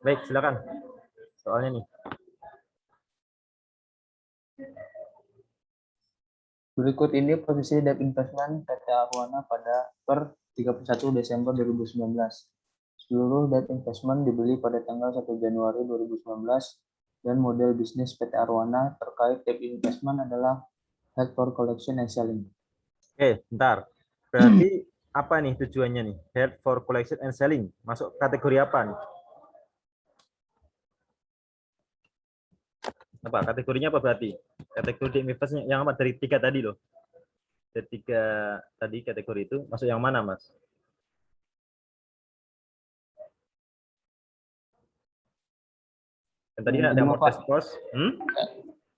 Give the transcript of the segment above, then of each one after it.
Baik, silakan. Soalnya nih. Berikut ini posisi debt investment PT Arwana pada per 31 Desember 2019. Seluruh debt investment dibeli pada tanggal 1 Januari 2019 dan model bisnis PT Arwana terkait debt investment adalah held for collection and selling. Oke, bentar. Berarti apa nih tujuannya nih? Held for collection and selling. Masuk kategori apa nih? Apa kategorinya apa berarti? Kategori investment yang apa dari 3 tadi loh? Dari 3 tadi kategori itu masuk yang mana, Mas? Yang tadi ada mortgage cost.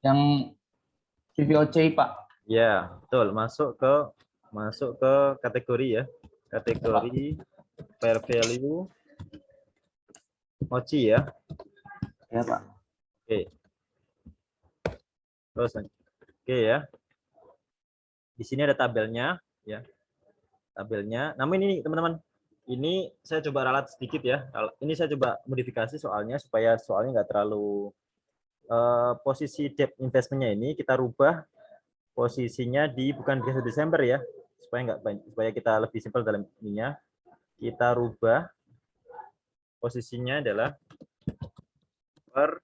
Yang CVOC, Pak. Ya, betul. Masuk ke kategori ya. Kategori fair value OCI ya. Ya, Pak. Oke. Terus oke ya. Di sini ada tabelnya ya. Tabelnya. Namun ini teman-teman, ini saya coba ralat sedikit ya. Ini saya coba modifikasi soalnya supaya soalnya nggak terlalu posisi debt investmentnya ini kita rubah posisinya di bukan di 1 Desember ya, supaya kita lebih simpel dalam ininya. Kita rubah posisinya adalah per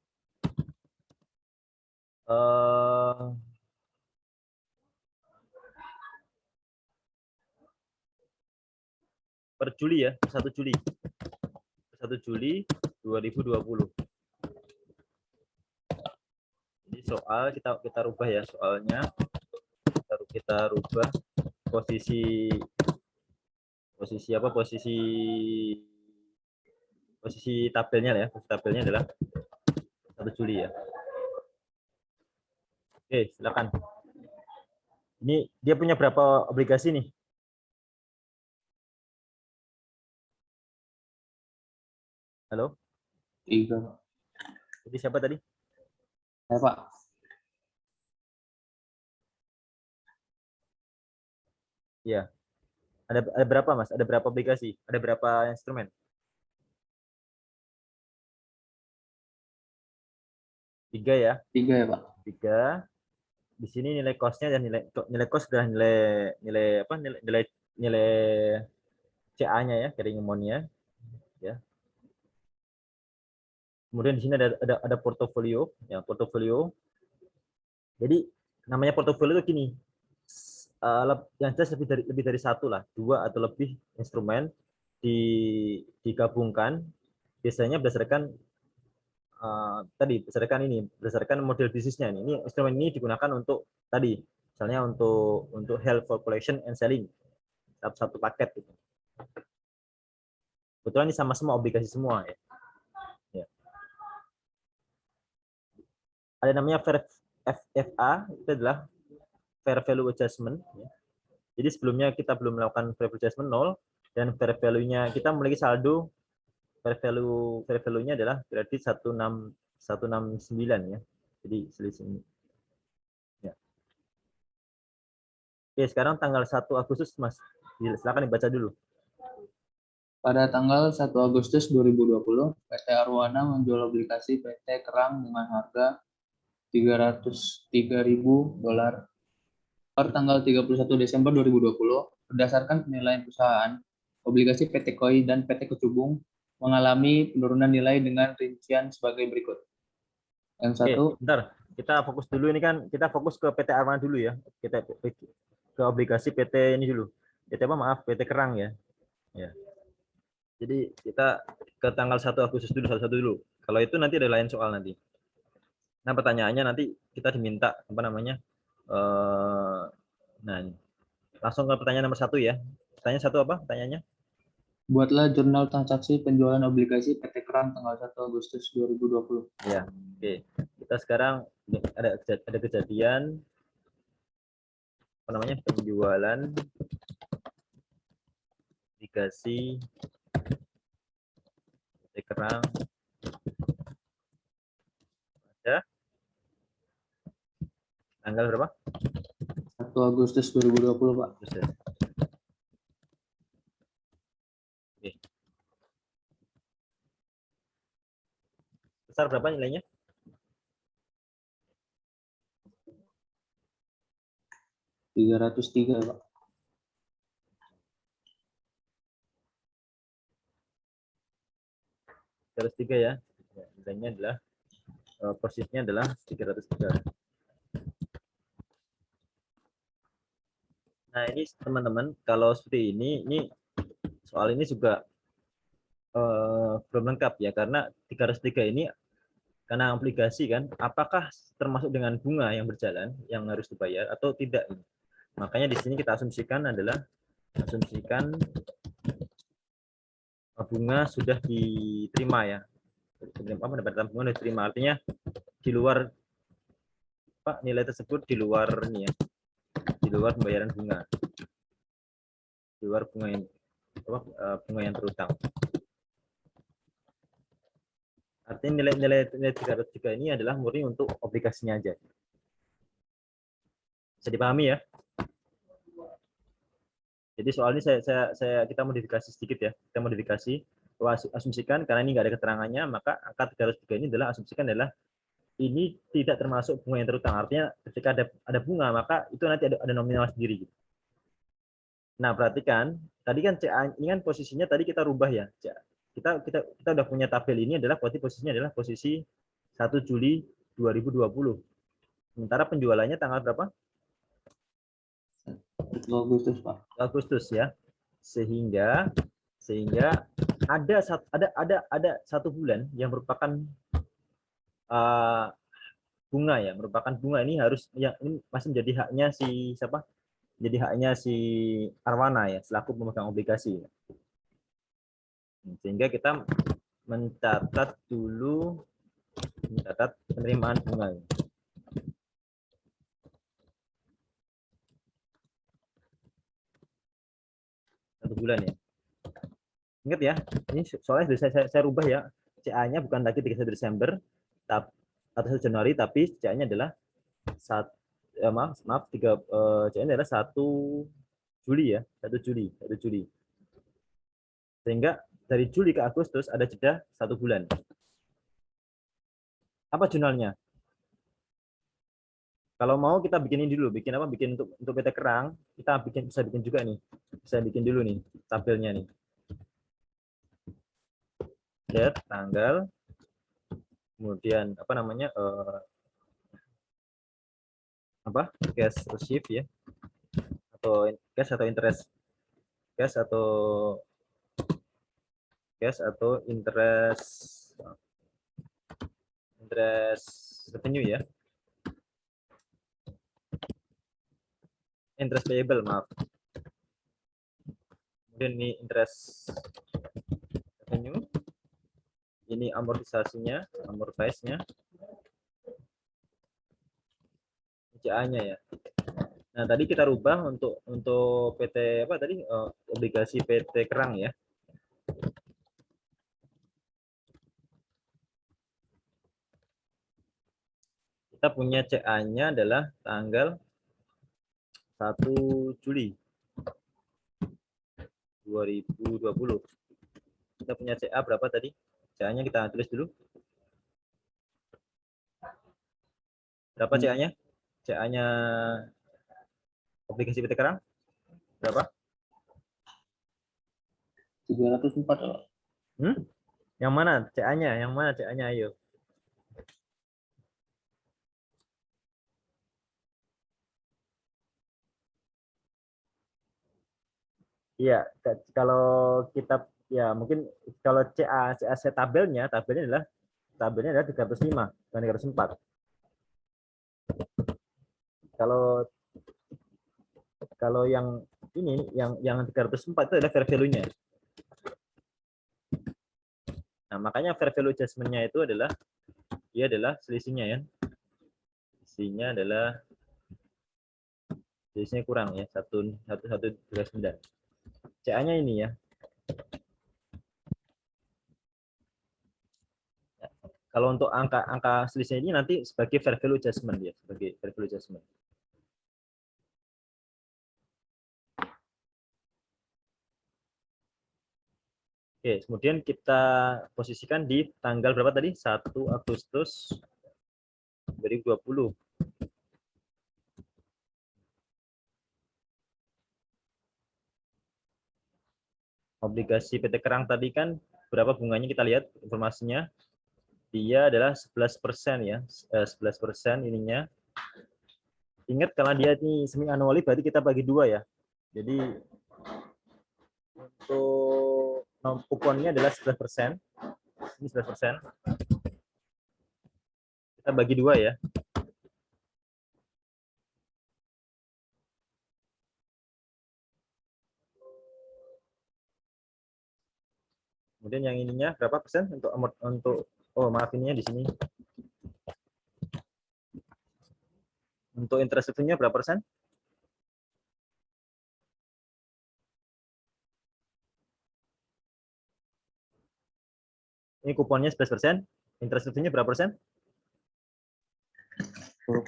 Juli ya, 1 Juli. 1 Juli 2020. Jadi soal kita rubah ya soalnya. Kita rubah posisi apa? Posisi tabelnya ya. Posisi tabelnya adalah 1 Juli ya. Oke, silakan. Ini dia punya berapa obligasi nih? Halo? 3. Jadi siapa tadi? Ya, Pak. Ya. Ada berapa, Mas? Ada berapa obligasi? Ada berapa instrumen? 3 ya? 3 ya, Pak. 3. Di sini nilai cost-nya dan nilai cost adalah nilai CA-nya ya, carrying amount-nya ya. Kemudian di sini ada portofolio ya, portofolio. Jadi namanya portofolio itu gini. Yang jelas lebih dari satu lah, 2 atau lebih instrumen digabungkan biasanya berdasarkan model bisnisnya. Ini instrumen ini digunakan untuk tadi misalnya untuk held for collection and selling satu paket gitu. Kebetulan ini sama obligasi semua ya. Ada namanya FFA, itu adalah fair value adjustment ya. Jadi sebelumnya kita belum melakukan fair value adjustment 0 dan fair value-nya kita memiliki saldo fair value-nya adalah kredit 169 ya. Jadi selisih ini. Ya. Oke, sekarang tanggal 1 Agustus Mas. Silakan dibaca dulu. Pada tanggal 1 Agustus 2020, PT Arwana menjual obligasi PT Kerang dengan harga $303.000 per tanggal 31 Desember 2020. Berdasarkan penilaian perusahaan, obligasi PT Koi dan PT Kecubung mengalami penurunan nilai dengan rincian sebagai berikut. Yang satu, bentar. Kita fokus dulu ini kan, kita fokus ke PT Arwana dulu ya. Kita ke obligasi PT ini dulu. PT apa? Maaf, PT Kerang ya. Ya. Jadi kita ke tanggal 1 Agustus dulu, satu-satu dulu. Kalau itu nanti ada lain soal nanti. Nah, pertanyaannya nanti kita diminta apa namanya? Nah, langsung ke pertanyaan nomor 1 ya. Pertanyaan 1 apa? Pertanyaannya? buatlah jurnal transaksi penjualan obligasi PT Kerang tanggal 1 Agustus 2020. Ya, oke. Kita sekarang ada kejadian apa namanya? Penjualan obligasi PT Kerang pada tanggal berapa? 1 Agustus 2020, Pak. Oke. besar berapa nilainya? Rp303, Pak. 303 ya. Nilainya adalah persisnya adalah 303. Nah, ini teman-teman, kalau seperti ini soal ini juga belum lengkap ya, karena 303 ini karena obligasi kan, apakah termasuk dengan bunga yang berjalan yang harus dibayar atau tidak? Makanya di sini kita asumsikan bunga sudah diterima ya. Pendapatan bunga sudah diterima, artinya di luar Pak, nilai tersebut di luar ini ya, di luar pembayaran bunga, di luar bunga yang terutang. Artinya nilai 303 ini adalah murni untuk obligasinya aja. Bisa dipahami ya? Jadi soal ini kita modifikasi sedikit ya. Kita modifikasi, asumsikan karena ini nggak ada keterangannya, maka angka 303 ini adalah asumsikan adalah ini tidak termasuk bunga yang terutang. Artinya ketika ada bunga, maka itu nanti ada nominal sendiri. Nah, perhatikan, tadi kan CA ini kan posisinya tadi kita rubah ya. Kita udah punya tabel ini adalah posisinya adalah posisi 1 Juli 2020. Sementara penjualannya tanggal berapa? 1 Agustus, Pak. Agustus ya. Sehingga ada satu bulan yang merupakan bunga ya, merupakan bunga ini harus yang ini masih menjadi haknya si siapa? Jadi haknya si Arwana ya, selaku pemegang obligasi. Sehingga kita mencatat penerimaan bunga. Satu bulan ya. Ingat ya, ini soalnya saya rubah ya. CA-nya bukan lagi 31 Desember atau 1 Januari, tapi CA-nya adalah CA-nya adalah 1 Juli ya, 1 Juli. Sehingga dari Juli ke Agustus ada jeda 1 bulan. Apa jurnalnya? Kalau mau kita bikin ini dulu, bikin untuk PT Kerang, kita bisa bikin juga nih. Bisa bikin dulu nih tabelnya nih. Date, tanggal, kemudian cash receive ya, atau cash atau interest, cash atau interest revenue ya, interest payable maaf. Kemudian ini interest revenue, ini amortisasinya, amortize-nya, CA-nya ya. Nah, tadi kita rubah untuk PT obligasi PT Kerang ya. Kita punya CA-nya adalah tanggal 1 Juli 2020. Kita punya CA berapa tadi? CA-nya kita tulis dulu. Berapa CA-nya? CA-nya obligasi PT Kerang berapa? 304. Yang mana CA-nya? Yang mana CA-nya? Ayo. Iya, kalau kita ya mungkin kalau CA tabelnya adalah 305 dan 304. Kalau yang ini yang 304 itu adalah fair value-nya. Nah, makanya fair value adjustment-nya itu adalah selisihnya ya. Selisihnya kurang ya, 1,139. CA-nya ini ya. Kalau untuk angka selisihnya ini nanti sebagai fair value adjustment ya, sebagai fair value adjustment. Oke, kemudian kita posisikan di tanggal berapa tadi? 1 Agustus 2020. Obligasi PT Kerang tadi kan berapa bunganya, kita lihat informasinya. Dia adalah 11% ya, 11% ininya. Ingat karena dia ini semi annually berarti kita bagi 2 ya. Jadi untuk kuponnya adalah 11%. Ini 11%. Kita bagi 2 ya. Kemudian yang ininya berapa persen untuk oh maaf ininya di sini. Untuk interest rate-nya berapa persen? Ini kuponnya 11%. Interest rate-nya berapa persen? 10.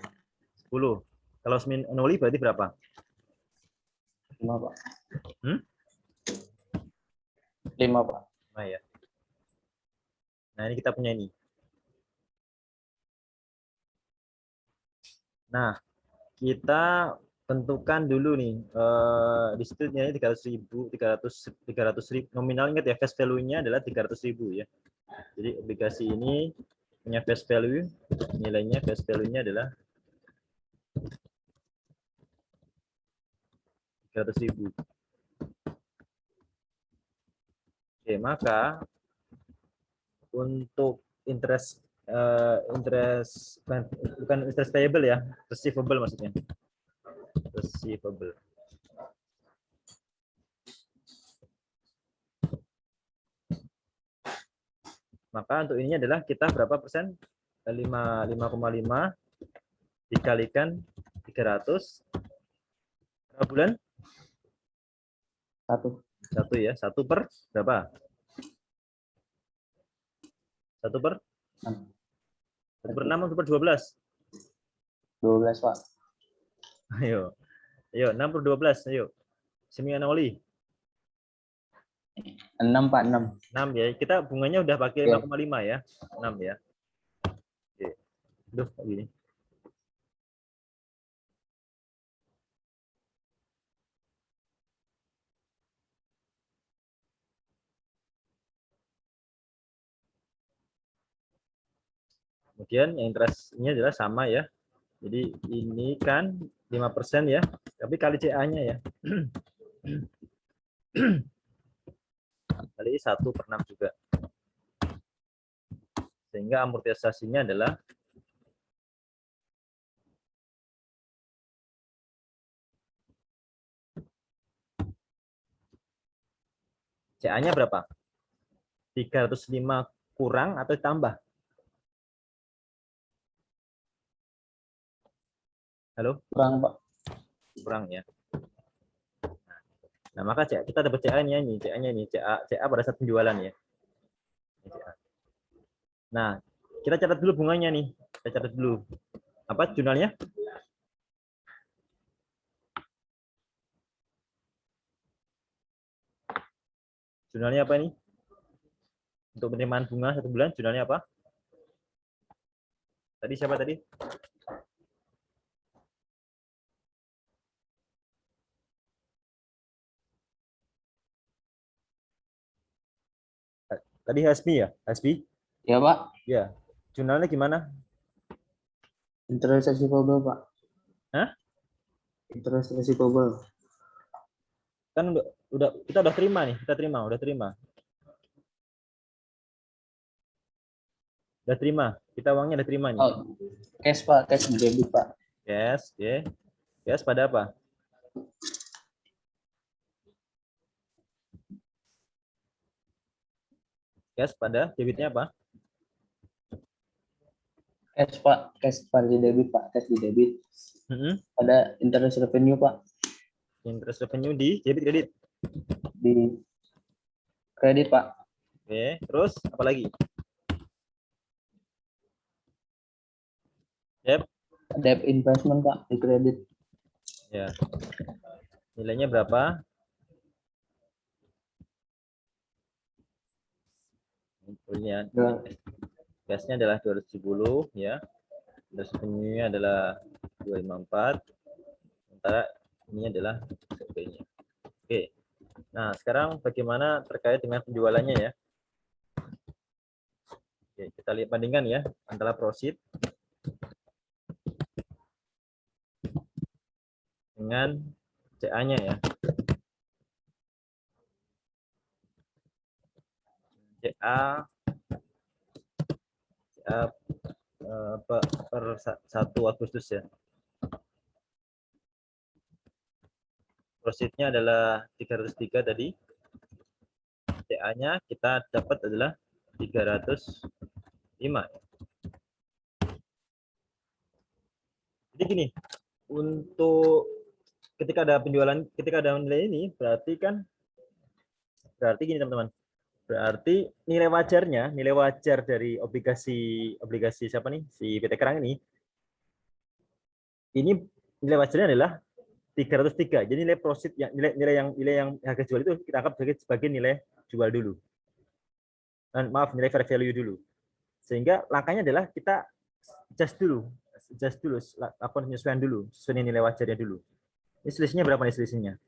Kalau semi annually berarti berapa? 5, Pak. Hmm? 5, Pak. Nah ya. Nah ini kita punya ini. Nah, kita tentukan dulu nih di situ nilainya 300.000 nominal. Ingat ya, face value-nya adalah 300.000 ya. Jadi obligasi ini punya face value, nilainya face value-nya adalah 300.000. Oke, maka untuk interest bukan interest payable ya, receivable maksudnya. Receivable. Maka untuk ininya adalah kita berapa persen? 5,5 dikalikan 300 berapa bulan? 1. 1 ya. 1 per berapa? 1 per 1 per 6 atau per 12? 12, Pak. Ayo. Ayo, 6 per 12. Ayo. Semi annually. 6, Pak, 6. 6 ya. Kita bunganya udah pakai 5,5 ya. 6 ya. Oke. Duh, kayak gini. Kemudian yang interest-nya adalah sama ya. Jadi ini kan 5% ya. Tapi kali CA-nya ya. Kali 1 per 6 juga. Sehingga amortisasinya adalah CA-nya berapa? 305 kurang atau tambah? Halo? Kurang, Pak. Kurang ya. Nah, maka kita dapat CA-nya ini, CA-nya ini, CA pada saat penjualan ya. Nah, kita catat dulu bunganya nih. Kita catat dulu. Apa jurnalnya? Jurnalnya apa ini? Untuk penerimaan bunga 1 bulan, jurnalnya apa? Tadi siapa tadi? Tadi Hasbi ya? Hasbi? Ya, Pak. Ya. Jurnalnya gimana? Interest receivable, Pak. Hah? Interest receivable. Kan kita udah terima nih, udah terima. Udah terima. Kita uangnya udah terima nih. Oh, cash, Pak. Cash di debit, Pak. Yes, ya. Yes, pada apa? Yes, pada debitnya apa? Cash, Pak. Cash di debit, Pak. Cash di debit. Ada interest revenue, Pak. Interest revenue di debit kredit. Di kredit, Pak. Oke, terus apa lagi? Yep. Debt investment, Pak, di kredit. Ya. Nilainya berapa? Ini ya. Ya. Gasnya adalah 270 ya. Terus ini adalah 254. Sementara ini adalah SOP-nya. Oke. Nah, sekarang bagaimana terkait dengan penjualannya ya? Oke, kita lihat bandingkan ya antara proceed dengan CA-nya ya. CA per 1 Agustus ya. Proceed-nya adalah 303 tadi. CA-nya kita dapat adalah 305. Jadi gini, untuk ketika ada penjualan, ketika ada nilai ini, berarti gini teman-teman. Berarti nilai wajar dari obligasi siapa nih? Si PT Kerang ini nilai wajarnya adalah 303. Jadi nilai profit yang nilai yang harga jual itu kita anggap sebagai nilai jual dulu. Dan maaf, nilai fair value dulu. Sehingga langkahnya adalah kita adjust dulu, lakukan penyesuaian dulu, sesuai nilai wajarnya dulu. Ini selisihnya berapa nih selisihnya?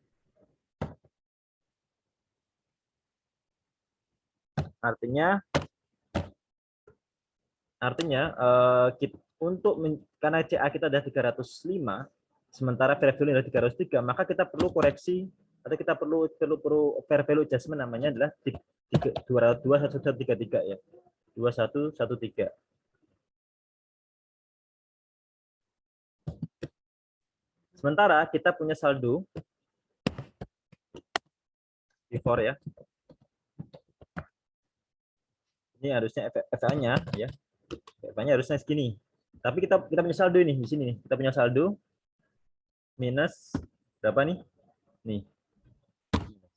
Artinya karena CA kita ada 305, sementara fair value ada 303, maka kita perlu koreksi atau kita perlu fair value adjustment, namanya adalah 2113 ya. 2113. Sementara kita punya saldo before ya. Ini harusnya FA-nya ya. FA-nya harusnya segini. Tapi kita punya saldo ini di sini nih. Kita punya saldo minus berapa nih? Nih.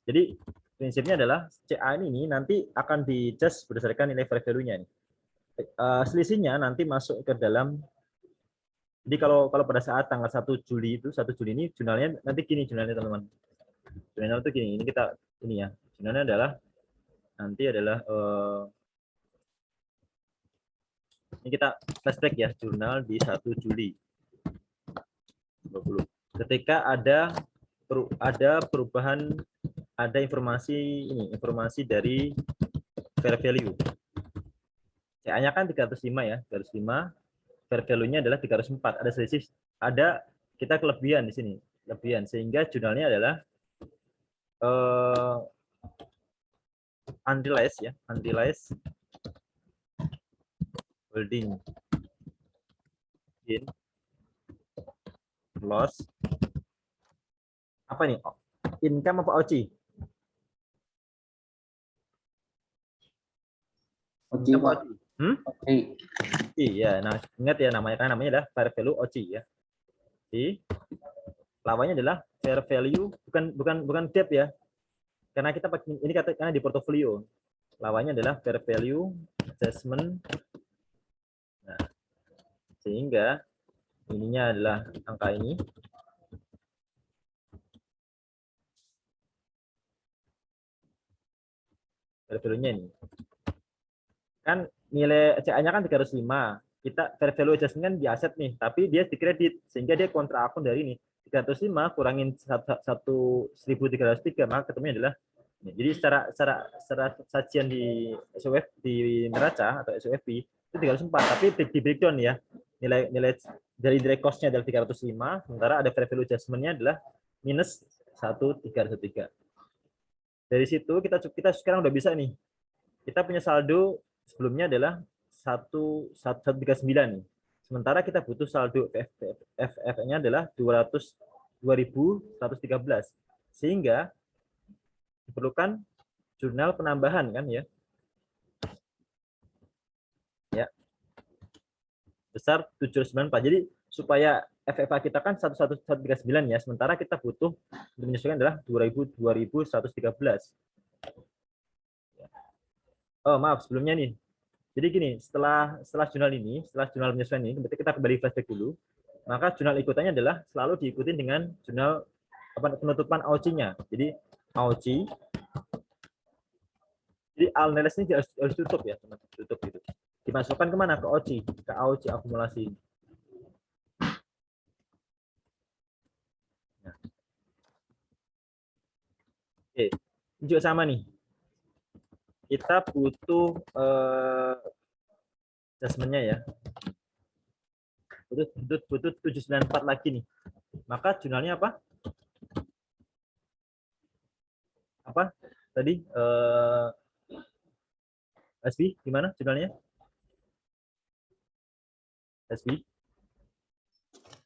Jadi prinsipnya adalah CA ini nanti akan di-adjust berdasarkan nilai fair value-nya nih. Selisihnya nanti masuk ke dalam. Jadi kalau pada saat tanggal 1 Juli ini jurnalnya nanti gini jurnalnya teman-teman. Jurnal itu gini, ini kita ini ya. Jurnalnya adalah nanti adalah ini kita flashback ya, jurnal di 1 Juli 20. Ketika ada perubahan, ada informasi dari fair value. CA-nya kan 305 ya, 305. Fair value-nya adalah 304. Ada selisih, kita kelebihan di sini, sehingga jurnalnya adalah unrealized ya, unrealized holding gain loss. Apa nih? Income apa OCI? OCI, Pak. OCI. Iya, nah ingat ya namanya adalah fair value OCI ya. Jadi lawannya adalah fair value, bukan debt ya. Karena kita ini karena di portofolio. Lawannya adalah fair value adjustment. Nah, sehingga ininya adalah angka ini. Fair value-nya ini. Kan nilai CA-nya kan 305. Kita fair value adjustment kan di aset nih, tapi dia di kredit sehingga dia kontra akun dari ini. 305 kurangin 1.303, maka ketemunya adalah ini. Jadi secara sajian di SOF di neraca atau SOFP itu 304, tapi di breakdown ya. Nilai dari direct cost-nya adalah 305, sementara ada fair value adjustment-nya adalah minus 1.303. Dari situ kita sekarang udah bisa nih. Kita punya saldo sebelumnya adalah 139 nih. Sementara kita butuh saldo FF-nya adalah 2.113. Sehingga diperlukan jurnal penambahan kan ya. Ya. Besar 794. Jadi supaya FFA kita kan 1139 ya, sementara kita butuh untuk menyesuaikan adalah 2.113. Oh, maaf sebelumnya nih. Jadi gini, setelah jurnal penyesuaian ini, berarti kita kembali flashback dulu. Maka jurnal ikutannya adalah selalu diikuti dengan jurnal penutupan AOCI-nya. Jadi AOCI Jadi ALNILES ini harus tutup ya, teman. Tutup gitu. Dimasukkan kemana? Ke OCI, ke AOC akumulasi. Nah. Oke, ini juga sama nih. Kita butuh adjustment-nya ya. Butuh 794 lagi nih. Maka jurnalnya apa? Apa? Tadi SB gimana jurnalnya? SB?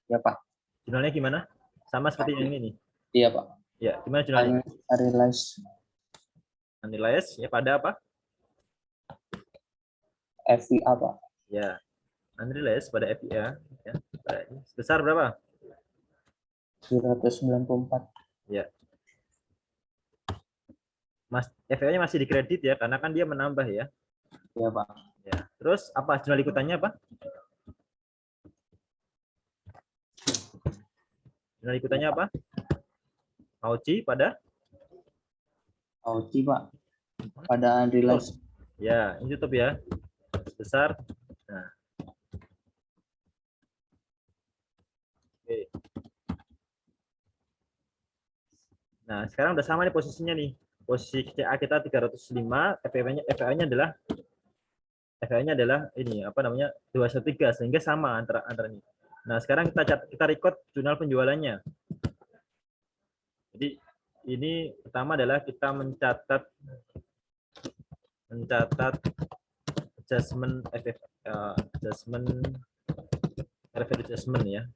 Ya, Pak. Jurnalnya gimana? Sama seperti yang ini nih. Iya, Pak. Ya, gimana jurnalnya? Unrealized Unrealized ya pada apa? FVA, Pak. Ya, unrealized pada FIA ya. Sebesar berapa? 794. Ya. Mas FIA-nya masih dikredit ya karena kan dia menambah ya. Iya, Pak. Ya. Terus apa jurnal ikutannya apa? Jurnal ikutannya apa? AOC pada AOC, Pak. Pada unrealized. ya, ini tutup ya. Sebesar. Nah. Oke. Nah, sekarang udah sama nih posisinya nih. Posisi CA kita 305, FIA-nya adalah ini apa namanya? 213 sehingga sama antara ini. Nah, sekarang kita record jurnal penjualannya. Jadi ini pertama adalah kita mencatat adjustment adjustment ya.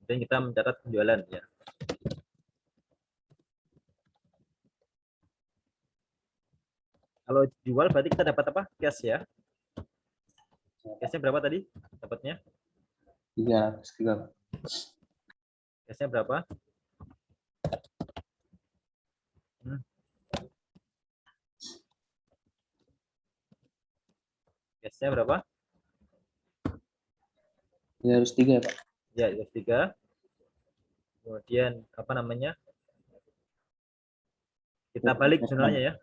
Dan kita mencatat penjualan ya. Kalau jual berarti kita dapat apa? Cash ya. Cashnya berapa tadi? Dapatnya? 303. Cashnya berapa? Cashnya berapa? 303 ya, Pak. Ya, 3. Kemudian apa namanya? Kita balik jurnalnya ya.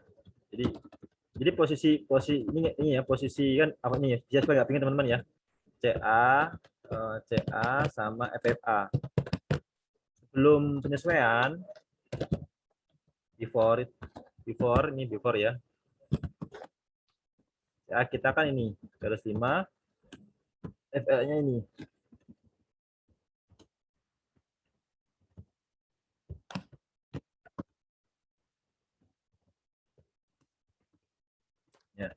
Jadi posisi ini ya, posisi kan apa nih ya? Dia supaya nggak pingin teman-teman ya. CA sama FFA. Sebelum penyesuaian before ya. CA kita kan ini 305, FFA-nya ini. Ya.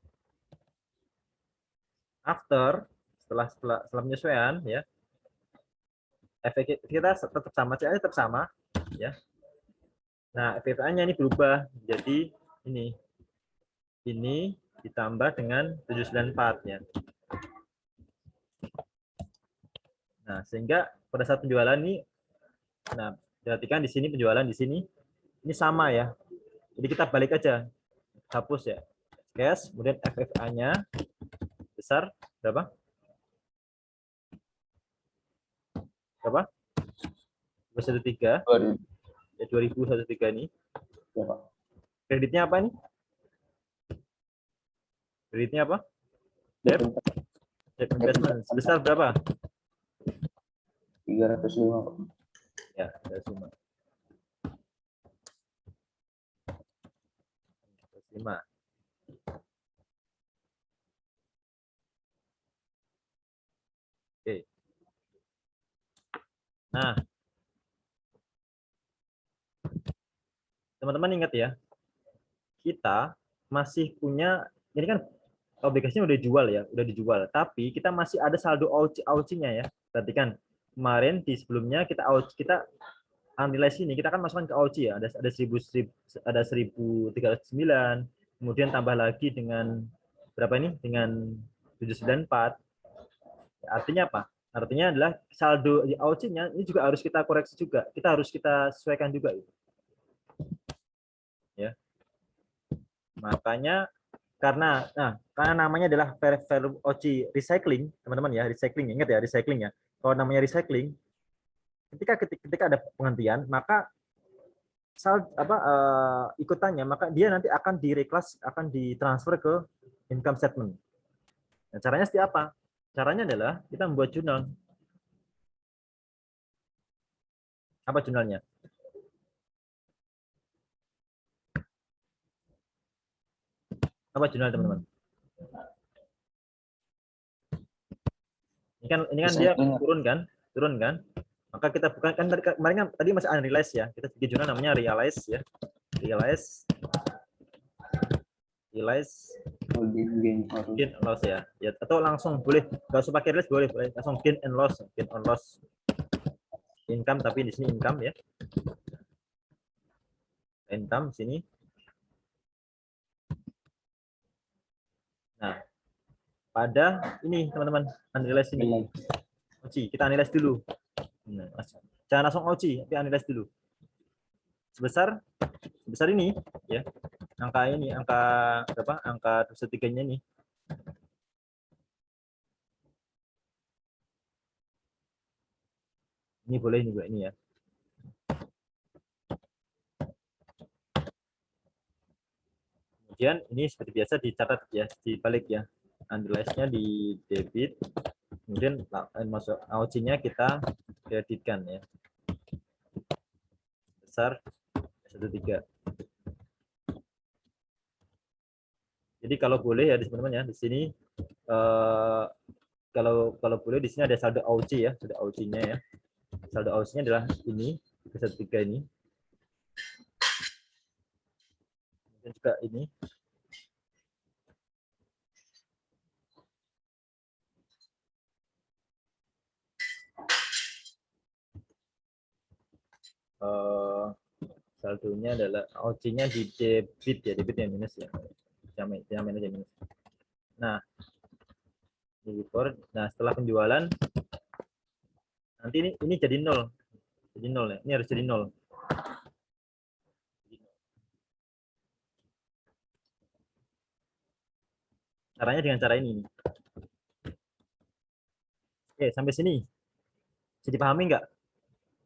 Setelah penyesuaian ya. Efek kita tetap sama, CA tetap sama ya. Nah, FFA-nya ini berubah jadi ini ditambah dengan 794 ya. Nah, sehingga pada saat penjualan ini, nah perhatikan di sini penjualan di sini ini sama ya. Jadi kita balik aja, hapus ya. Cash, kemudian FFA-nya besar berapa? Berapa? 213. Ya 2013 ini. Ya, Pak. Kreditnya apa nih? Kreditnya apa? Debt investment. Sebesar berapa? 305, Pak. Ya, 305. 305. Oke. Nah, teman-teman ingat ya, kita masih punya, ini kan obligasinya udah dijual, tapi kita masih ada saldo AOC-nya ya. Berarti kan kemarin di sebelumnya kita unrealized ini kita kan masukkan ke AOC ya, ada 1309, kemudian tambah lagi dengan berapa ini? Dengan 794. Artinya apa? Artinya adalah saldo di AOC-nya ini juga harus kita koreksi juga. Kita harus kita sesuaikan juga itu. Ya. Makanya karena namanya adalah value OC recycling, teman-teman ya, recycling, ingat ya recycling ya. Kalau namanya recycling, ketika ada penghentian, maka ikutannya, maka dia nanti akan direclass, akan ditransfer ke income statement. Nah, caranya seperti apa? Caranya adalah kita membuat jurnal. Apa jurnalnya? Apa jurnal, teman-teman? Ini kan dia turun kan? Maka kita bukan kan kemarin kan tadi masih analyze ya. Kita bikin jurnal namanya realize ya. Realize gain and loss ya. Ya, atau langsung boleh, nggak usah pakai realize, boleh langsung gain and loss, income, tapi di sini income ya, income sini. Nah, pada ini teman-teman, analyze ini OCI, kita analyze dulu. Nah, jangan langsung OCI, tapi analyze dulu sebesar ini ya, angka ini, angka berapa, angka 3-nya nih. Ini boleh juga ini ya. Kemudian ini seperti biasa dicatat ya, dibalik ya. Analyze-nya di debit, kemudian masuk OC-nya kita kreditkan ya. Besar 13. Jadi kalau boleh ya teman-teman ya, di sini kalau boleh di sini ada saldo OC ya, saldo OC-nya ya. Saldo OC-nya adalah ini, 13 ini. Dan juga ini. Saldonya adalah OC-nya di debit ya, debit yang minus ya. Yang minus. Nah, nah setelah penjualan nanti ini jadi nol ya, ini harus jadi nol. Caranya dengan cara ini. Oke, sampai sini bisa dipahami nggak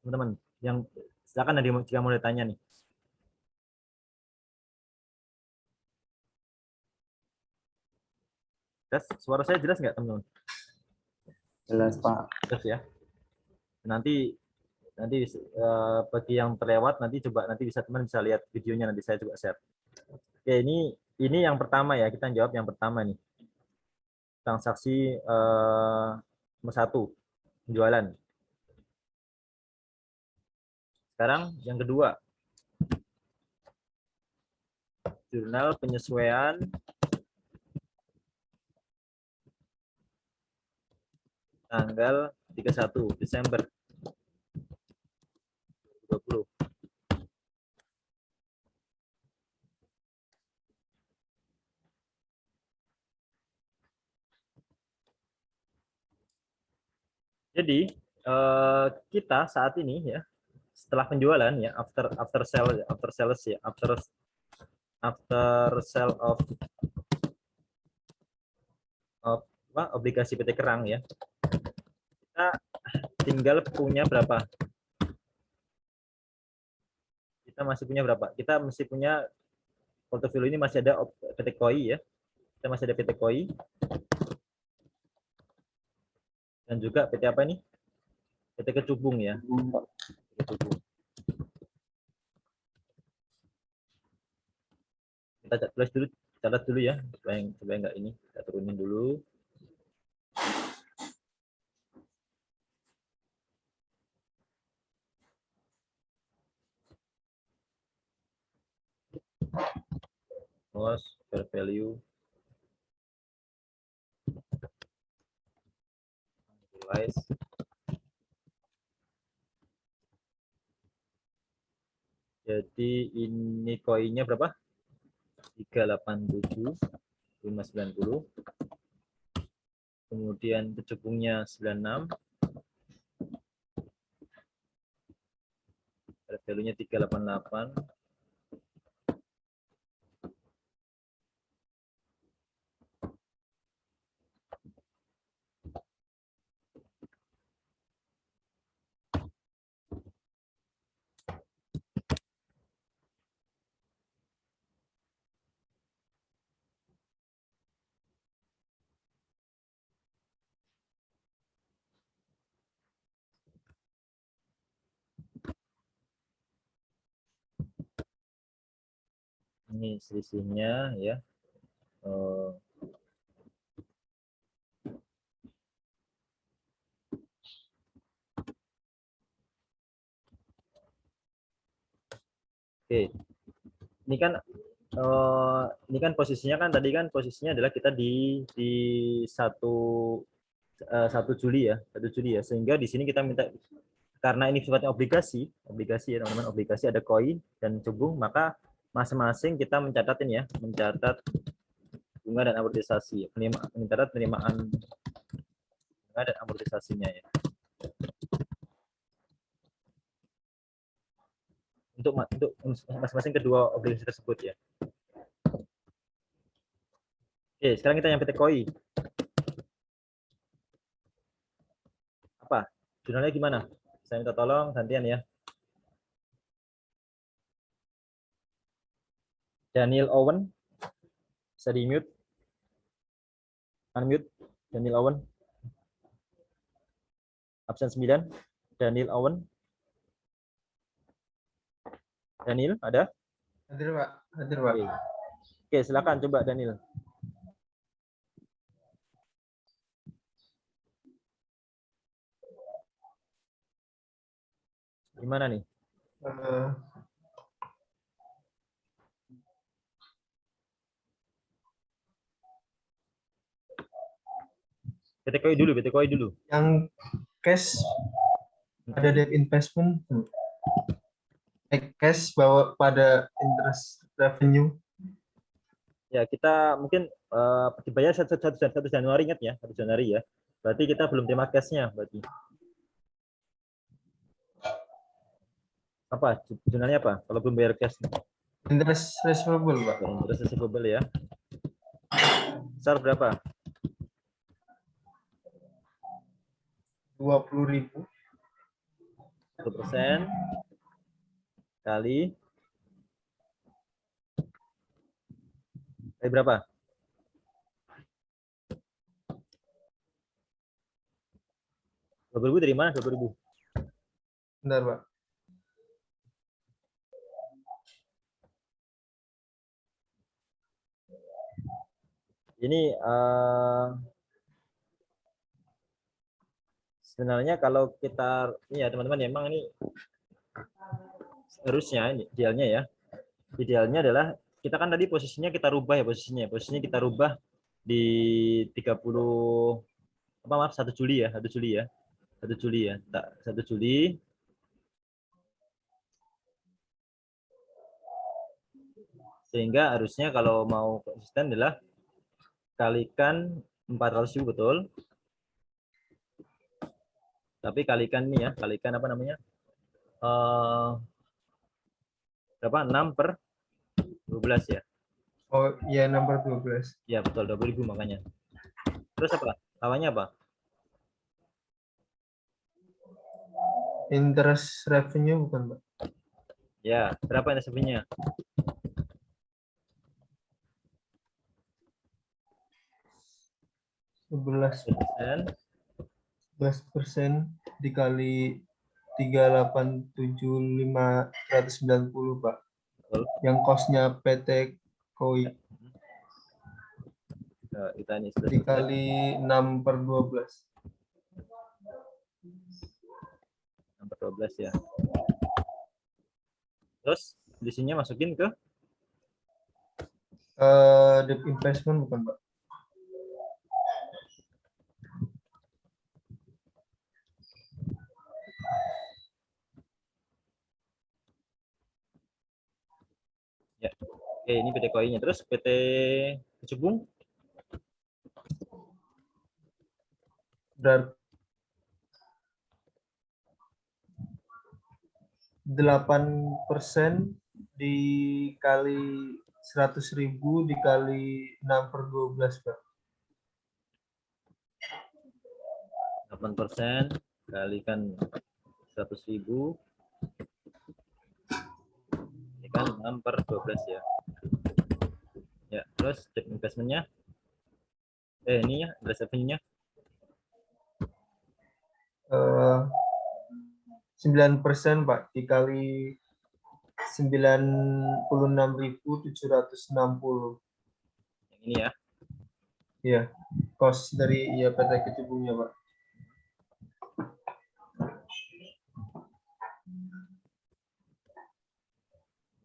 teman-teman? Yang silakan ada jika mau ditanya nih. Suara saya jelas nggak teman-teman? Jelas Pak. Jelas ya. Nanti bagi yang terlewat nanti coba nanti teman bisa lihat videonya, nanti saya juga share. Oke, ini yang pertama ya, kita jawab yang pertama nih. Transaksi nomor 1, penjualan. Sekarang yang kedua, jurnal penyesuaian tanggal 31 Desember 2020. Jadi kita saat ini ya, setelah penjualan ya, after sale of obligasi PT Kerang ya, kita tinggal punya berapa? Kita masih punya berapa? Kita masih punya portofolio ini, masih ada PT KOI ya. Kita masih ada PT KOI. Dan juga PT apa ini? PT Kecubung ya. Kecubung. Kita catat dulu ya, supaya enggak ini. Kita turunin dulu. Cost, fair value, realize. Jadi ini koinnya berapa? 387, 590. Kemudian kecubungnya 96. Value-nya 388. Ini selisihnya ya. Oke, ini kan posisinya kan tadi kan posisinya adalah kita di 1 Juli ya, 1 Juli ya. Sehingga di sini kita minta karena ini sifatnya obligasi ya teman-teman, obligasi ada koi dan cubung, maka masing-masing kita mencatat ini ya, mencatat bunga dan amortisasi, mencatat penerimaan bunga dan amortisasinya ya. Untuk masing-masing kedua obligasi tersebut ya. Oke, sekarang kita yang PT Koi. Apa? Jurnalnya gimana? Saya minta tolong gantian ya. Daniel Owen. Bisa di-mute. Unmute. Daniel Owen. Absen 9. Daniel Owen. Daniel, ada? Hadir, Pak. Hadir, Pak. Oke, silakan coba Daniel. Gimana nih? PT Koi dulu, PT Koi dulu. Yang cash ada debt investment, cash bawa pada interest revenue. Ya, kita mungkin dibayar 1 Januari, ingat ya, 1 Januari ya. Berarti kita belum terima cash-nya berarti. Apa? Jurnalnya apa? Kalau belum bayar cash. Interest receivable, Pak. Interest receivable ya. Besar berapa? 20.000. 1% kali berapa? 20.000 dari mana? 20.000. Bentar, Pak. Ini sebenarnya kalau kita ini ya teman-teman, memang ini harusnya ini idealnya ya. Idealnya adalah kita kan tadi posisinya kita rubah ya, posisinya kita rubah di 30 apa maaf 1 Juli ya, 1 Juli ya. 1 Juli ya. 1 Juli. Sehingga harusnya kalau mau konsisten adalah kalikan 400.000 betul. Tapi kalikan ini ya, kalikan apa namanya? Berapa? 6/12 ya. Oh iya, nomor 12. Ya betul, 20.000 makanya. Terus apa? Lawannya apa? Interest revenue bukan, Pak? Ya, berapa NSF-nya? 11%. 11% dikali 387.590, Pak. Betul. Yang kosnya PT Koi. Kita ini sudah Dikali 6/12. 6/12 ya. Terus di sini masukin ke Debt investment bukan, Pak? ya. Oke, ini PT Koi-nya. Terus PT Kecubung Berarti 8% dikali 100.000 dikali 6/12, Pak. 8% kalikan 100.000 ini kan 6/12 ya. Ya, terus debt investment-nya ini ya, reserve-nya 9%, Pak, dikali 96.760. Yang ini ya. Iya, cost dari PT Kecubungnya, Pak.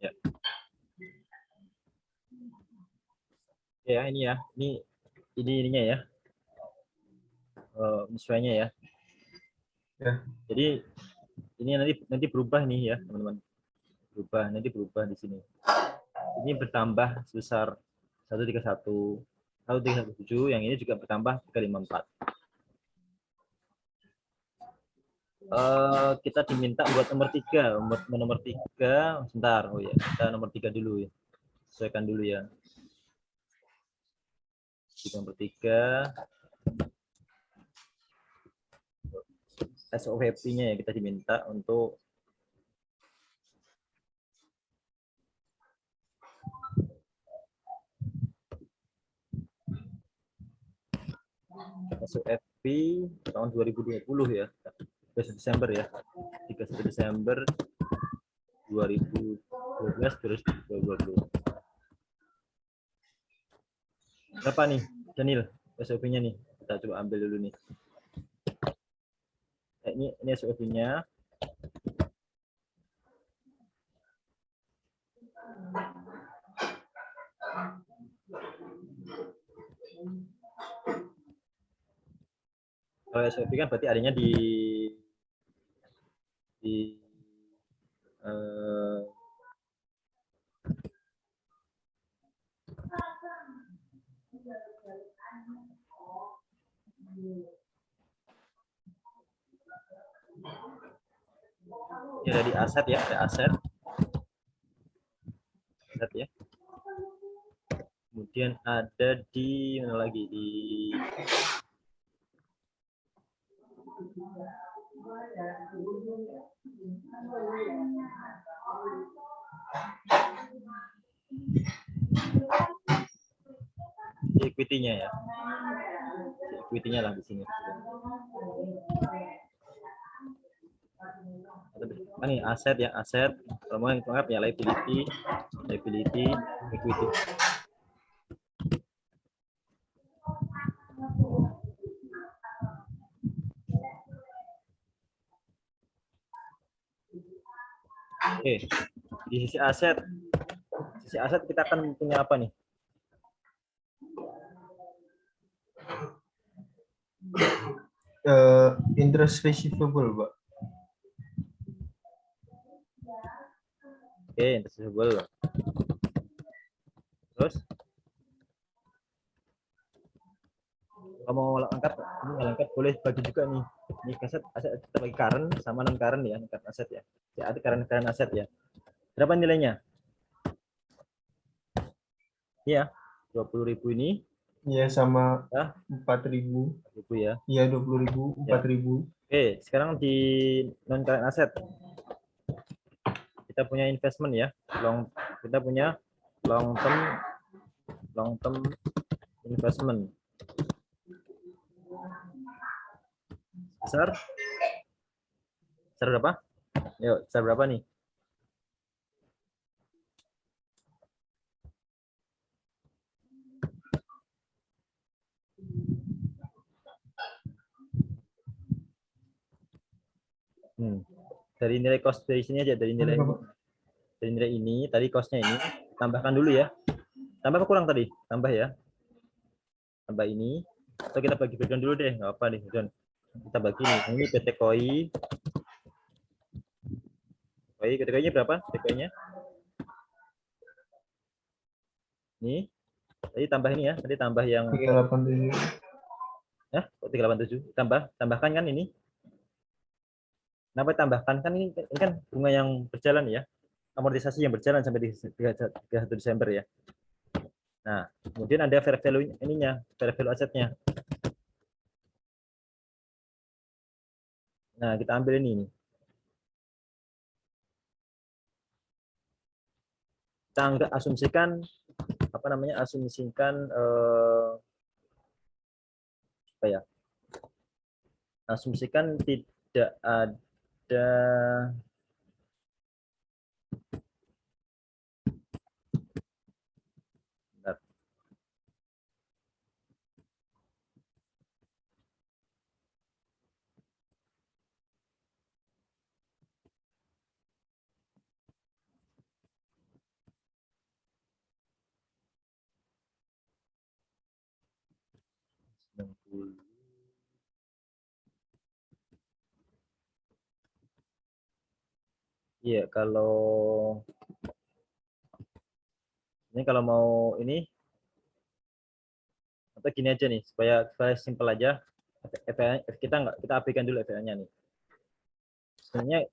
Ya. Ya, ini ya. Ini ininya ya. Sesuainya ya. Ya. Jadi ini nanti berubah nih ya, teman-teman. Nanti berubah di sini. Ini bertambah sebesar 131, 1317, yang ini juga bertambah 354. Kita diminta buat nomor 3, nomor 3, sebentar. Oh ya, kita nomor 3 dulu ya. Sesuaikan dulu ya. Di nomor 3 SOP-nya ya, kita diminta untuk SOP tahun 2020 ya. 1 Desember ya. 31 Desember 2012 berapa nih, Daniel? SOP-nya nih. Kita coba ambil dulu nih. Ini SOP-nya. Kalau SOP kan berarti adanya di ya, di aset ya, ada aset ya. Kemudian ada di mana lagi, di equity-nya ya. Equity-nya lah di sini. Ini aset ya, aset. Kalau mau yang lengkap ya liability, equity. Oke, di sisi aset kita akan punya apa nih? Interest receivable, Pak. Oke, interest receivable. Terus kalau mau lengkap boleh bagi juga nih. Ini aset kita bagi current sama non current ya, current aset ya. Ya, ada current aset ya. Berapa nilainya? Iya, 20.000 ini. Iya, sama Ya, 4.000. ya. Iya, 20.000, 4.000. Oke, sekarang di non current aset kita punya investment ya. Kita punya long term investment. Besar berapa? Yuk, besar berapa nih? Dari nilai cost dari sini aja, dari nilai ini tadi costnya ini tambahkan dulu ya. Tambah apa kurang tadi? Tambah ya. Tambah ini. Atau kita bagi bagian dulu deh, nggak apa nih, John. Kita bagi nih. Ini PT Koi. PT Koi-nya berapa? PT Koi-nya? Ini. Tadi tambah ini ya. Tadi tambah yang 387. ya, 387. Tambahkan kan ini. Kenapa tambahkan? Kan ini kan bunga yang berjalan ya. Amortisasi yang berjalan sampai di 31 Desember ya. Nah, kemudian ada fair value ininya, fair value asetnya. Nah, kita ambil ini. Kita anggap asumsikan apa namanya? Asumsikan apa ya? Asumsikan tidak ada Iya, kalau ini kalau mau ini atau gini aja nih supaya simpel aja. Kita nggak kita abaikan dulu FPA-nya nih. Sebenarnya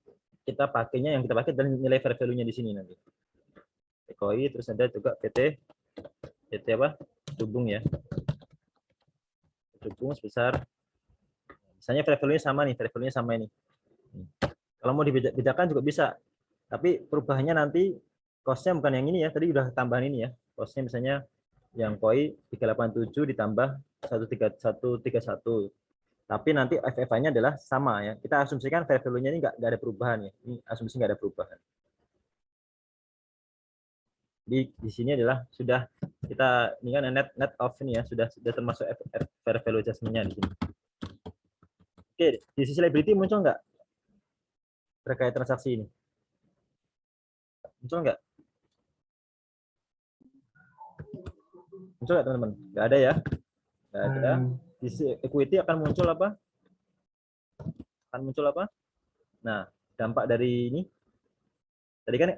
kita pakainya yang kita pakai dan nilai fair value-nya di sini nanti. PKI terus ada juga PT apa? Hubung ya. Hubung sebesar misalnya fair value-nya sama nih, fair value-nya sama ini. Kalau mau dibedakan juga bisa. Tapi perubahannya nanti cost-nya bukan yang ini ya, tadi udah tambahan ini ya. Cost-nya misalnya yang koi 387 ditambah 131. Tapi nanti FFA-nya adalah sama ya. Kita asumsikan fair value-nya ini nggak ada perubahan ya. Ini asumsi nggak ada perubahan. Di sini adalah sudah kita ini kan net of ini ya, sudah termasuk fair value adjustment-nya di sini. Oke, di sisi liability muncul nggak terkait transaksi ini? Muncul nggak? Muncul nggak teman-teman? Nggak ada ya? Nggak ada. Di sisi equity akan muncul apa? Akan muncul apa? Nah, dampak dari ini tadi kan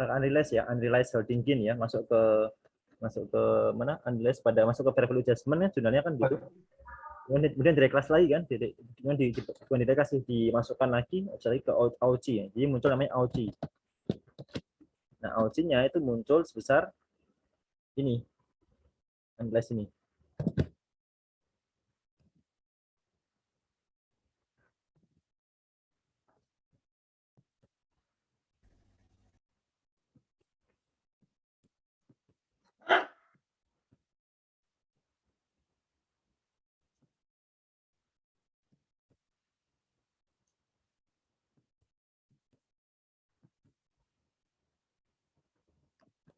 unrealized ya, unrealized holding gain ya, masuk ke mana? Unrealized pada masuk ke fair value adjustment ya, jurnalnya kan gitu. Kemudian direklas lagi kan, bukan direklas, dimasukkan lagi ke AOC ya. Jadi muncul namanya AOC. Nah, AOC-nya itu muncul sebesar ini, unrealized ini.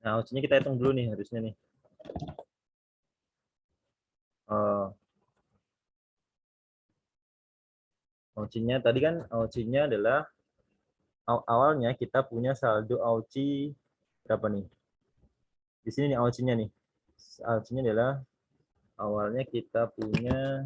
Nah, AOC-nya kita hitung dulu nih harusnya nih. AOC-nya tadi kan AOC-nya adalah awalnya kita punya saldo AOC berapa nih? Di sini nih AOC-nya nih. AOC-nya adalah awalnya kita punya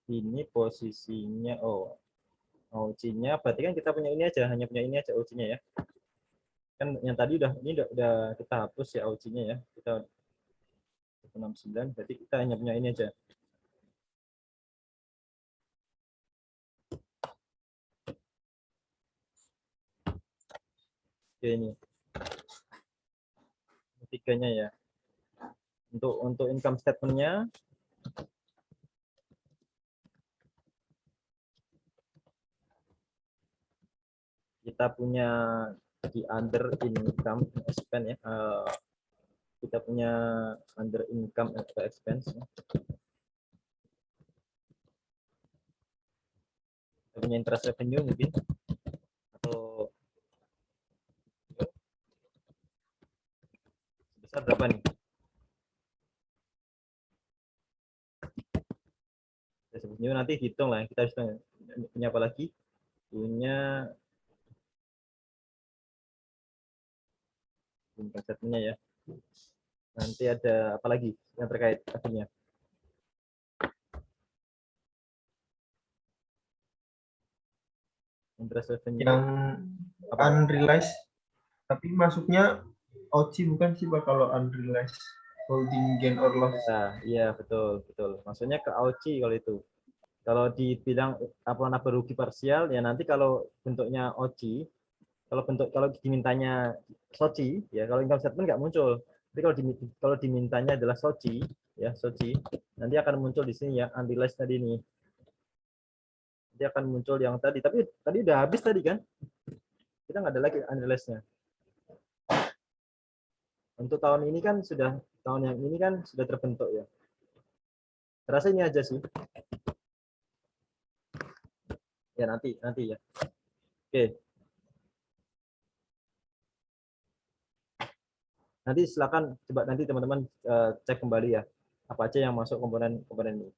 ini posisinya OC-nya berarti kan kita punya ini aja, hanya punya ini aja OC-nya ya. Kan yang tadi udah kita hapus ya OC-nya ya. Kita 69 berarti kita hanya punya ini aja. Oke, ini. Tiganya ya. Untuk income statement-nya kita punya di under income expense ya. Kita punya under income atau expense. Kita punya interest revenue mungkin atau sebesar berapa nih? Sebetulnya nanti hitung lah. Kita harus punya apa lagi? Punya konsepnya ya. Nanti ada apa lagi yang terkait akhirnya? Interest revenue Yang apa? unrealized, tapi masuknya OC bukan sih Pak kalau unrealized holding gain or loss. Nah, iya betul betul. Maksudnya ke AOC kalau itu. Kalau dibilang apa laba rugi parsial ya nanti kalau bentuknya OC, kalau dimintanya SOCI ya kalau income statement nggak muncul. Tapi kalau dimintanya adalah SOCI ya SOCI nanti akan muncul di sini ya unrealized tadi nih. Dia akan muncul yang tadi. Tapi tadi udah habis tadi kan? Kita nggak ada lagi unrealized-nya. Untuk tahun ini kan tahun yang ini kan sudah terbentuk ya. Terasa ini aja sih. Ya nanti ya. Oke. Nanti silakan coba nanti teman-teman cek kembali ya apa aja yang masuk komponen ini.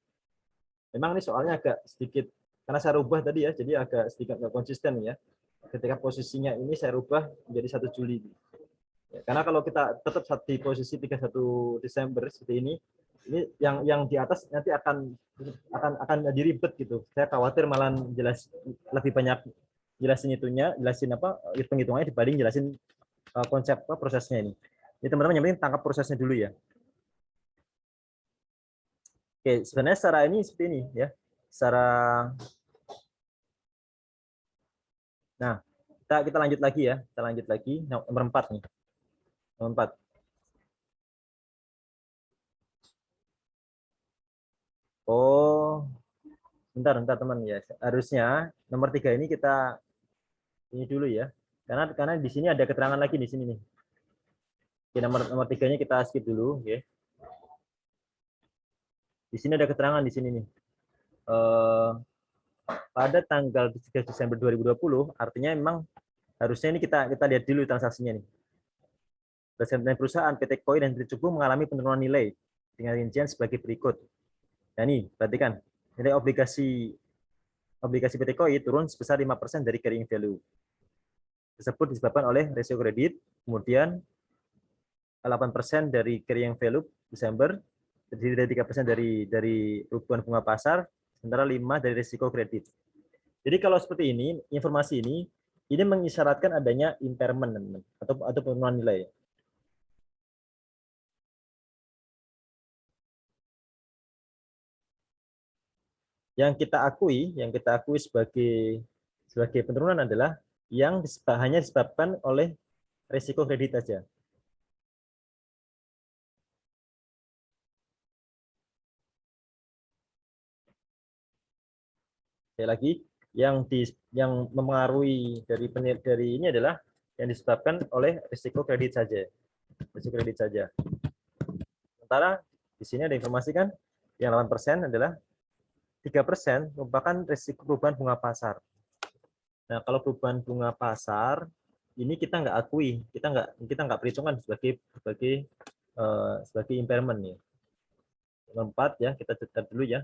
Memang ini soalnya agak sedikit karena saya rubah tadi ya, jadi agak sedikit nggak konsisten ya. Ketika posisinya ini saya rubah menjadi 1 Juli. Ya, karena kalau kita tetap di posisi 31 Desember seperti ini yang di atas nanti akan jadi ribet gitu. Saya khawatir malah lebih banyak jelasin apa hitung-hitungannya dibanding jelasin konsep prosesnya ini. Jadi teman-teman yang penting tangkap prosesnya dulu ya. Oke, sebenarnya secara ini seperti ini ya. Secara Nah, kita lanjut lagi ya. Kita lanjut lagi nomor 4 nih. Nomor 4. Oh, bentar teman ya. Harusnya nomor 3 ini kita ini dulu ya. Karena di sini ada keterangan lagi di sini nih. Oke, nomor 3-nya kita skip dulu, oke. Di sini ada keterangan di sini nih. Pada tanggal 3 Desember 2020, artinya memang harusnya ini kita lihat dulu transaksinya nih. Presiden perusahaan PT KOI dan PT Cupu mengalami penurunan nilai dengan rincian sebagai berikut. Nah ini, perhatikan. Nilai obligasi PT KOI turun sebesar 5% dari carrying value. Tersebut disebabkan oleh rasio kredit, kemudian 8% dari carrying value Desember, terdiri dari 3% dari perubahan bunga pasar, sementara 5% dari risiko kredit. Jadi kalau seperti ini, informasi ini mengisyaratkan adanya impairment atau penurunan nilai. Yang kita akui sebagai penurunan adalah yang hanya disebabkan oleh risiko kredit saja. Sekali lagi, yang mempengaruhi dari ini adalah yang disebabkan oleh risiko kredit saja. Risiko kredit saja. Sementara di sini ada informasi kan, yang 8% adalah 3% merupakan risiko perubahan bunga pasar. Nah, kalau perubahan bunga pasar ini kita nggak akui, kita nggak perhitungkan sebagai impairment ya. Nomor 4 ya, kita catat dulu ya.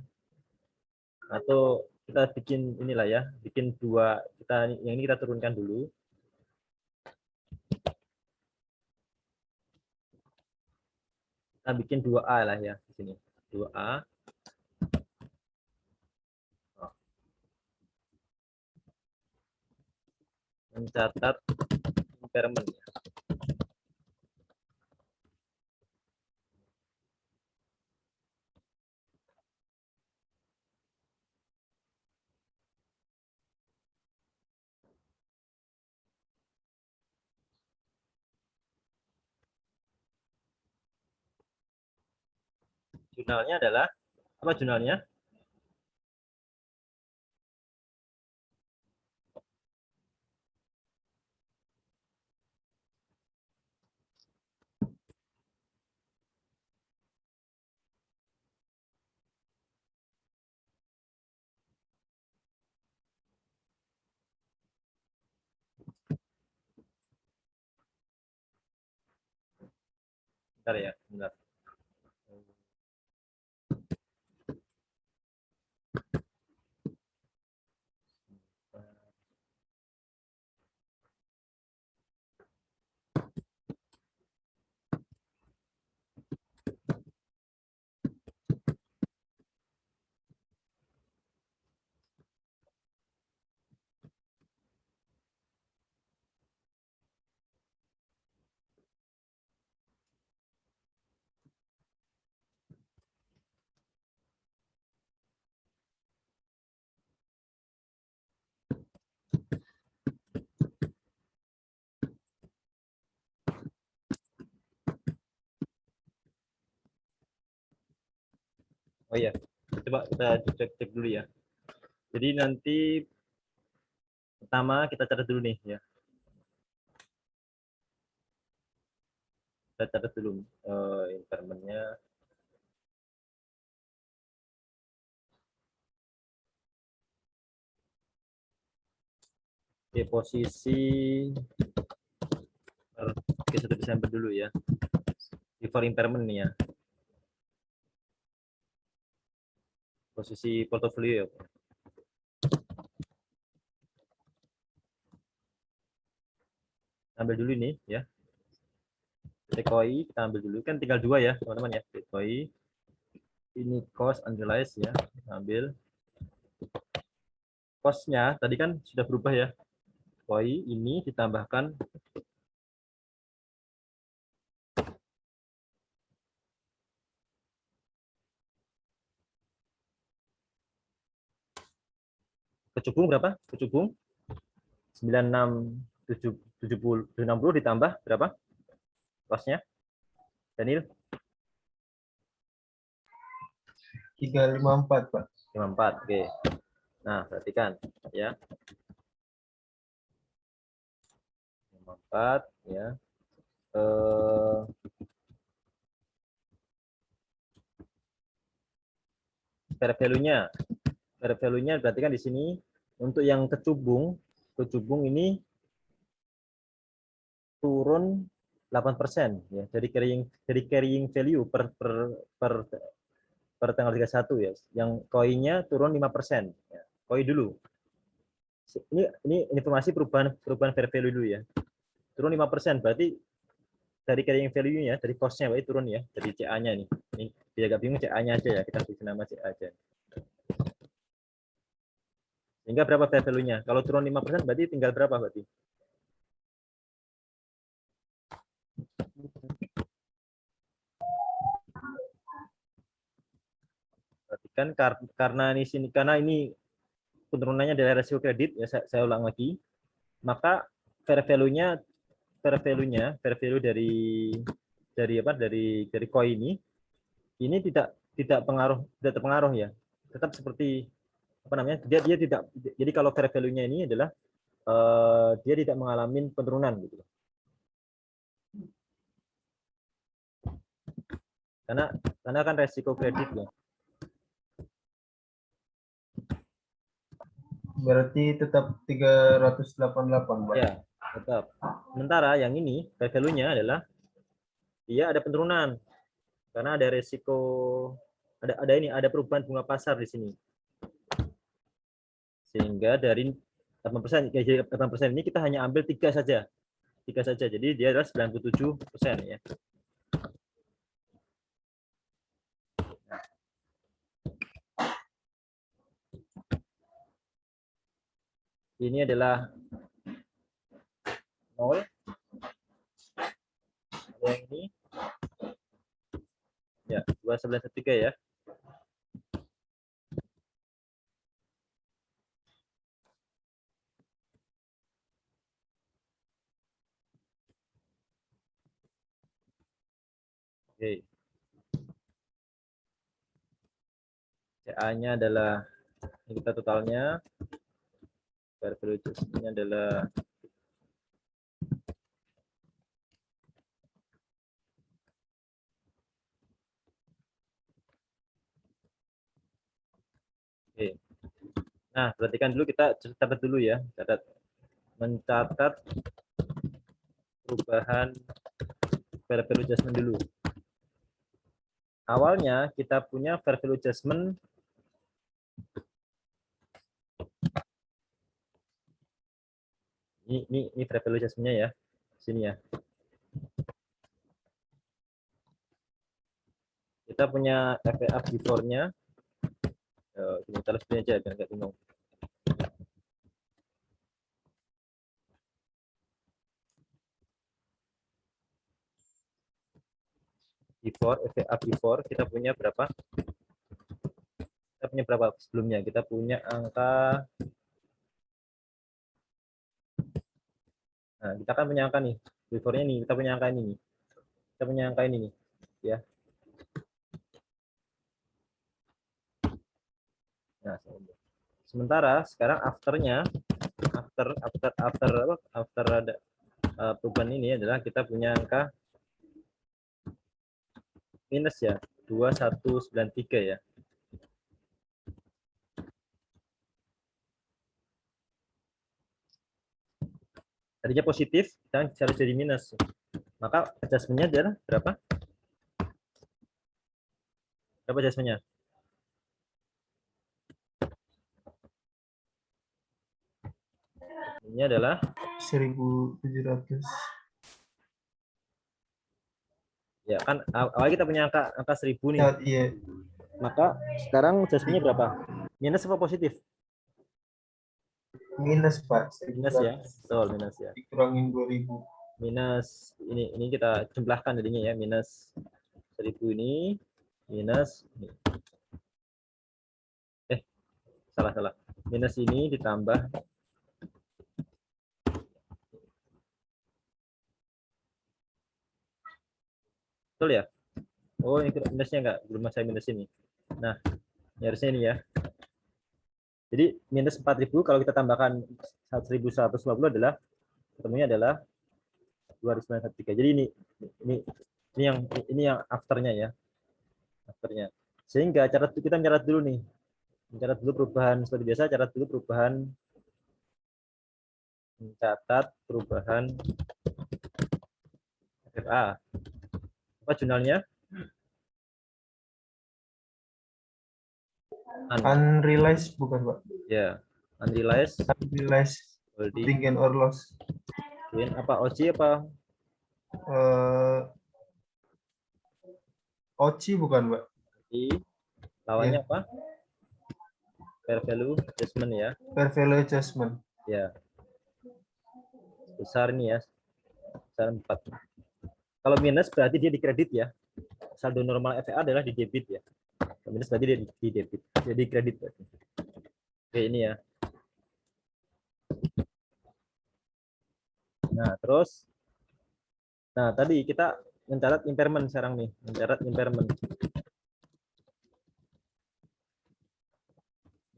Atau kita bikin inilah ya, bikin dua, yang ini kita turunkan dulu. Kita bikin 2A lah ya di sini. 2A. Mencatat impairment. Jurnalnya adalah apa jurnalnya? Bentar ya, bentar. Oh iya, coba kita cek dulu ya. Jadi nanti pertama kita catat dulu nih ya. Kita catat dulu impairment-nya. Oke, posisi 1 Desember dulu ya. before impairment nih ya. Posisi portofolio. Ambil dulu nih ya. Bitcoin kita ambil dulu, kan tinggal 2 ya teman-teman ya. Bitcoin ini cost unrealized ya, ambil cost-nya tadi kan sudah berubah ya. Bitcoin ini ditambahkan kecubung berapa? Kecubung 9670 ditambah berapa? Cost-nya Daniel 354, Pak. 54. Oke. Nah, perhatikan ya. 54 ya. Fair value-nya. Fair value-nya berarti kan di sini untuk yang kecubung ini turun 8% ya. Dari carrying value per tanggal 31 ya. Yang koinnya turun 5%. Ya. Koin dulu. Ini informasi perubahan fair value dulu ya. Turun 5%, berarti dari carrying value-nya, dari cost-nya berarti turun ya, dari CA-nya nih. Ini biar agak bingung CA-nya aja ya, kita kasih nama CA aja. Sehingga berapa fair value-nya? Kalau turun 5% berarti tinggal berapa berarti? Perhatikan karena ini penurunannya dari rasio kredit ya, saya ulang lagi. Maka fair value dari koin ini tidak terpengaruh ya. Tetap seperti apa namanya? Dia tidak, jadi kalau fair value-nya ini adalah dia tidak mengalami penurunan gitu. Karena kan resiko kredit ya. Berarti tetap 388, Pak. Ya, tetap. Sementara yang ini fair value-nya adalah dia ada penurunan karena ada resiko, ada perubahan bunga pasar di sini. Sehingga dari 8%, ini kita hanya ambil 3 saja. Jadi dia adalah 97% ya. Ini adalah 0. Yang ini ya 2913 ya. Oke. CA-nya adalah ini kita totalnya. Fair value adjustment-nya adalah oke. Nah, perhatikan dulu, kita catat dulu ya. Mencatat perubahan fair value adjustment dulu. Awalnya kita punya fair value adjustment ini fair value adjustment-nya ya. Sini ya. Kita punya FVA before-nya. Kita taruh sini aja biar nggak bingung. FVA before kita punya berapa? Kita punya berapa sebelumnya? Kita punya angka. Nah, kita kan punya angka nih. Before-nya nih, kita punya angka ini nih. Kita punya angka ini nih, ya. Nah, sementara sekarang after ada perubahan ini adalah kita punya angka minus ya, 2193 ya. Tadinya positif, sekarang harus jadi minus. Maka adjustment-nya adalah berapa? Berapa adjustment-nya? Ini adalah 1.700. ya kan awal kita punya angka 1000 nih. Ya, iya. Maka sekarang adjustment-nya berapa? Minus apa positif? Minus, Pak. Minus ya. 1.700. Betul, minus ya. Dikurangin 2.000. Minus ini kita jumlahkan jadinya ya, minus 1000 ini minus ini. Salah. Minus ini ditambah betul ya? Oh, ini minusnya enggak, belum saya minus ini. Nah, ini harusnya ini ya. Jadi minus 4000 kalau kita tambahkan 1150 adalah ketemunya adalah 2913. Jadi ini yang afternya ya. Afternya. Sehingga kita mencatat dulu nih. Mencatat dulu perubahan seperti biasa, catat dulu perubahan mencatat perubahan FFA. Apa jurnalnya? Unrealized bukan, Pak? Ya, unrealized Unrealized holding holding gain or loss. gain apa OC apa OCI bukan, Pak? I lawannya Ya. apa? Fair value adjustment ya. Fair value adjustment. Ya. Besar ini ya. Besar 4. Kalau minus berarti dia di kredit ya. Saldo normal FA adalah di debit ya. Kalau minus berarti dia di debit. Jadi kredit berarti. Oke, ini ya. Nah, terus tadi kita mencatat impairment sekarang nih, mencatat impairment.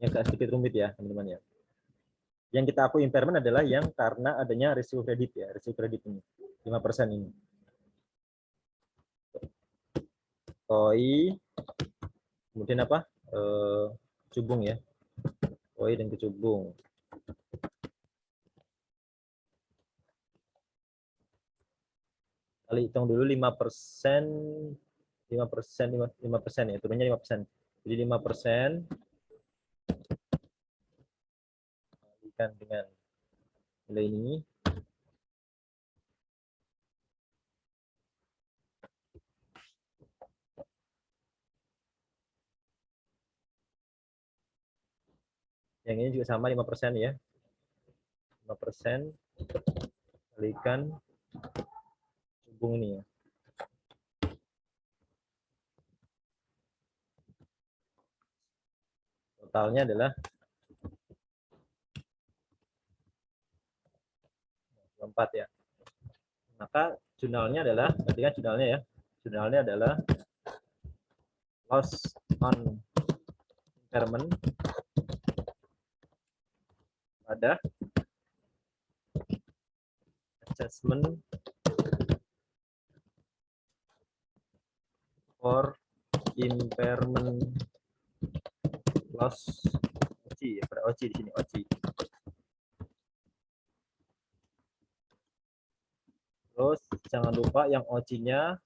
Yang agak sedikit rumit ya, teman-teman ya. Yang kita akui impairment adalah yang karena adanya risiko kredit ya, risiko kredit ini 5% ini. KOI, kemudian apa? Kecubung ya. KOI dan kecubung. Kali hitung dulu 5%, 5% ya, turunnya 5%. Jadi 5% kalikan dengan nilai ini. Yang ini juga sama 5% ya. 5% kalikan hubung ini ya. Totalnya adalah 4 ya. Maka jurnalnya adalah, berarti kan jurnalnya ya. Jurnalnya adalah loss on impairment pada adjustment for impairment loss OCI ya, pada OCI di sini OCI. Terus jangan lupa yang OCI-nya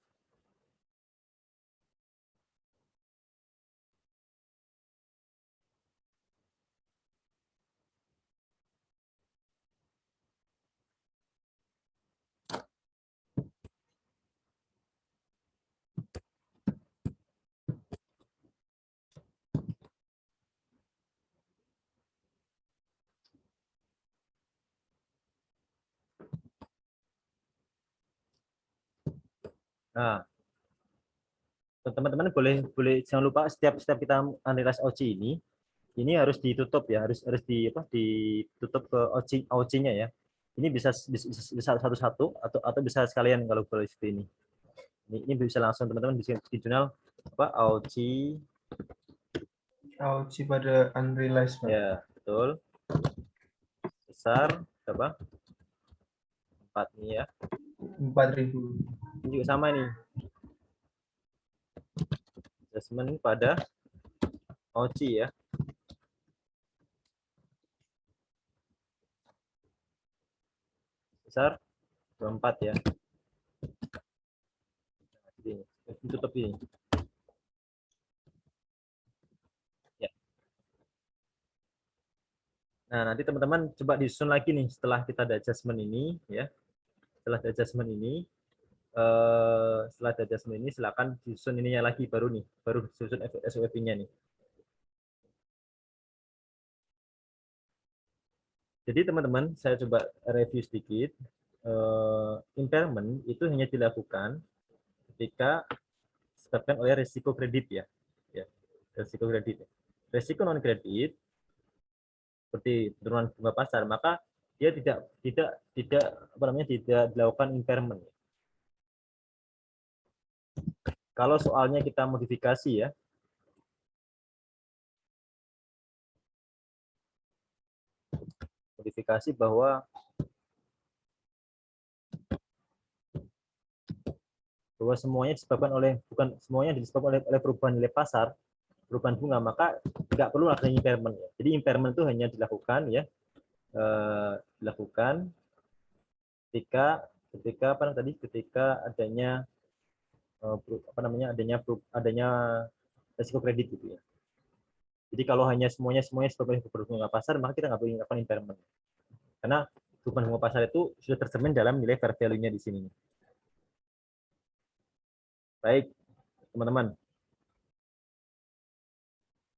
nah, teman-teman boleh jangan lupa setiap kita analisa OCI ini harus ditutup ya, harus ditutup ke OCI-nya ya. Ini bisa satu-satu atau bisa sekalian kalau boleh seperti ini. Ini bisa langsung teman-teman bisa di jurnal apa OCI pada unrealized, Pak. ya, betul. Besar berapa? 4 nih ya. 4.000. Ini juga sama nih. Adjustment pada OCI ya. Besar 24 ya. Ini tutup ini. Nah, nanti teman-teman coba disusun lagi nih setelah kita ada adjustment ini ya. Setelah ada adjustment ini silakan disusun ininya lagi baru susun SOP-nya nih. Jadi teman-teman, saya coba review sedikit. Impairment itu hanya dilakukan ketika disebabkan oleh risiko kredit ya. Risiko kredit. Risiko non kredit seperti penurunan bunga pasar, maka dia tidak dilakukan impairment. Kalau soalnya kita modifikasi ya, modifikasi bahwa semuanya disebabkan oleh perubahan nilai pasar, perubahan bunga, maka nggak perlu ada impairment. Jadi impairment itu hanya dilakukan ya, dilakukan ketika adanya adanya risiko kredit gitu ya. Jadi kalau hanya semuanya disebabkan perubahan bunga pasar, maka kita nggak boleh melakukan impairment. Karena perubahan bunga pasar itu sudah tercermin dalam nilai fair value-nya di sini. Baik, teman-teman.